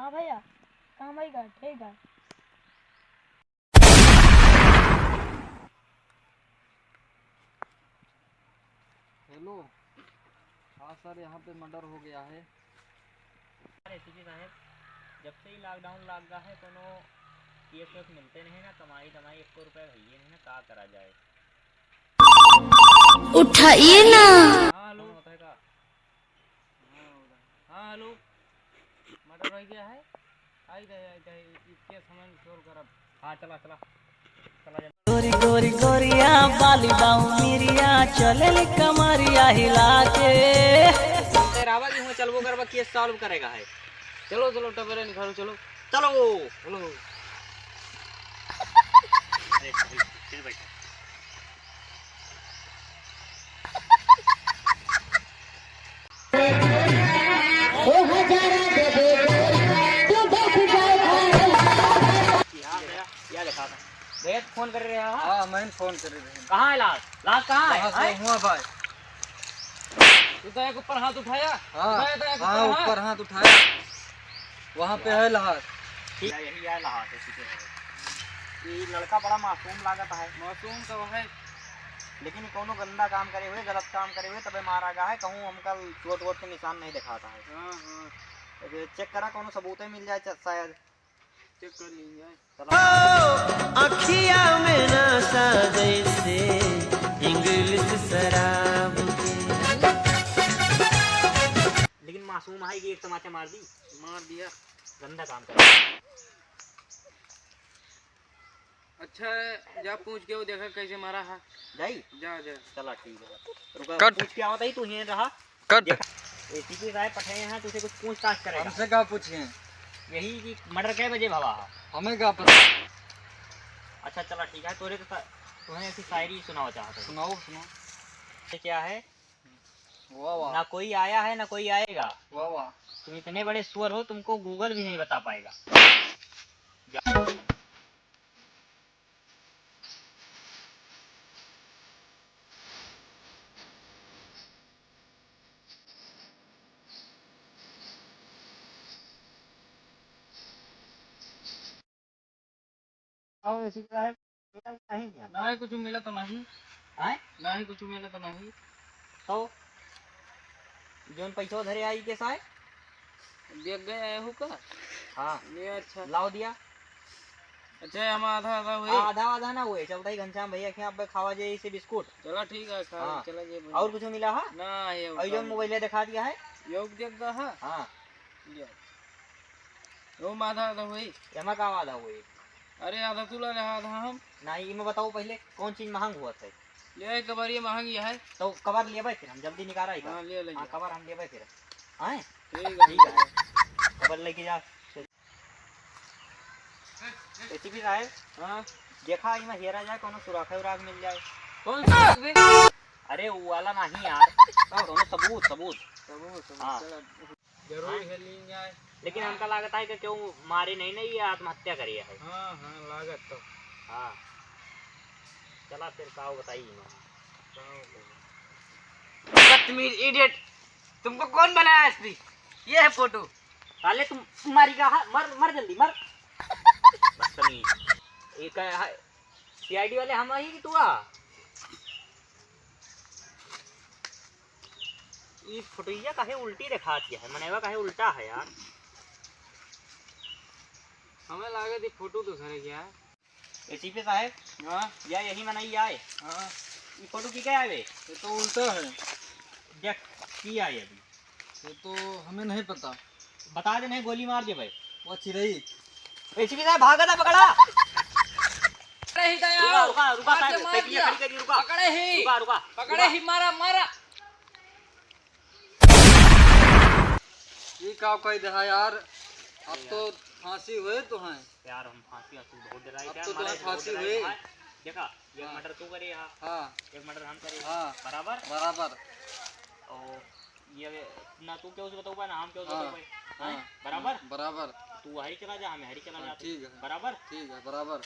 हाँ भैया, काम आएगा, ठीक है। हेलो। हाँ सर, यहाँ पे मर्डर हो गया है। अरे सीपी साहब, जब से ही लॉकडाउन लग गया है कोनो केस वेस मिलते नहीं ना, कमाई दमाई 1 रुपये भैया नहीं ना, का करा जाए। उठाइए ना। हाँ हेलो, बताएगा। हाँ हेलो, मर्डर हो गया है। आई जाए केस हमें सोल्व करब। हाँ चला चला चला जा। गोरी गोरी गोरिया बाली बाऊ मिरिया चले कमरिया हिला के रावा जी हमें चलबो करबा, केस सॉल्व करेगा है। चलो चलो टबरे निकालो, चलो चलो चलो। अरे फिर बैठा। क्या देखा था? भैया फोन कर रहे हैं? हाँ मैं फोन कर रही हूँ। कहाँ है लाश? लाश कहाँ है? हुआ भाई। तू तो एक ऊपर हाथ उठाया। हाँ ऊपर हाथ उठाया, वहाँ पे है लाश। यही है लाश है। ये लड़का बड़ा मासूम लागत है। मासूम तो है, लेकिन कोनो गंदा काम करे हुए, गलत काम करे हुए तबे मारा गया है। कहूँ हमका चोट वोट के निशान नहीं दिखाता है। हाँ चेक करा, कोनो सबूत मिल जाए शायद। चेक कर लीजिए। अखिया में नशा जैसे इंग्लिश शराब के। लेकिन मासूम है कि एक तमाचा मार दिया। गंदा काम कर। अच्छा जा पूछ के वो देखा कैसे मारा है। जाई जा जा चला ठीक है। रुका, कट। पूछ के आवत ही तू ही रहा। कट। सीपी साहब पठाए हैं, तुझे कुछ पूछताछ करेगा। हमसे क्या पूछिए? यही कि मर्डर कै बजे भवा है? हमें क्या पता। अच्छा चला ठीक है। तुम्हें ऐसी शायरी सुनाओ चाहते हो? सुनाओ सुनाओ। ये क्या है? वाह वाह। ना कोई आया है ना कोई आएगा। वाह वाह। तुम इतने बड़े सुअर हो, तुमको गूगल भी नहीं बता पाएगा। नहीं कुछ मिला तो नहीं। नहीं कुछ मिला तो नहीं। तो जोन पैसा धरे आई के साय देख गए हो का? हाँ ये अच्छा लाओ दिया। अच्छा हम आधा आधा हुई। आधा आधा ना हुए, चलता ही घनश्याम भैया के यहाँ पे खावा जाए इसे बिस्कुट। चला ठीक है खा हाँ। चला जे और कुछ मिला है? ना ये और जो मोबाइल दिखा दिया है। योग देख दा है। हाँ ये वो आधा आधा हुई। एमा का आधा हुए? अरे आधा तू ला ले आधा हम। नहीं मैं बताओ पहले कौन चीज महंग हुआ था? ले कबर ये महंगी है। तो कवर ले भाई, फिर हम जल्दी निकाल आई। हाँ ले ले। हाँ कवर हम ले भाई फिर। आए ठीक है कवर लेके जा। एसीपी साहब हाँ देखा इमा हेरा जाए, कोनो सुराखा उराख मिल जाए। कौन सा बे? अरे वो वाला नहीं यार, दोनों सबूत सबूत। हाँ जरूर है ली जाए। लेकिन हमका लागत है कि क्यों मारे नहीं नहीं, ये आत्महत्या करी है। हाँ हाँ लागत तो। हाँ चला फिर का बताइए। बदतमीज इडियट, तुमको कौन बनाया एसपी? ये है फोटो। साले तुम मारी का मर मर जल्दी मर। बदतमीज। एक सीआईडी वाले हम आई कि तू आ? ये फोटोइया काहे उल्टी दिखा दिया है, मनेवा काहे उल्टा है यार। हमें लागत ये फोटो तो सर क्या है। एसीपी साहब हाँ या यही मनाई आए। हाँ ये फोटो की क्या है बे? ये तो उल्टा है। देख की आई अभी। ये तो हमें नहीं पता। बता दे नहीं गोली मार दे भाई। वो चिरई। एसीपी साहब भागा था, पकड़ा। पकड़े ही गया। रुका रुका रुका मार के साहब, मार साइकिल दिया। खड़ी करिए, रुका पकड़े ही। रुका रुका पकड़े ही मारा मारा। ये क्या कह दे है यार। अब तो फांसी हुए तो हैं यार। हम फांसी असू बहुत डराई अब यार, तो मारे तुम्हें बहुत फांसी डराई हुई। भाई। देखा एक हाँ। मर्डर तू करे यहाँ, हाँ एक मर्डर हम करे। हाँ बराबर बराबर। और ये ना तू क्या उसे बताऊ पाए ना हम क्या उसे हाँ बताऊ पाए। हाँ हैं? बराबर। बराबर। तू हरी चला जा, हमें हरी चला हाँ, जाते। ठीक है बराबर। ठीक है बराबर।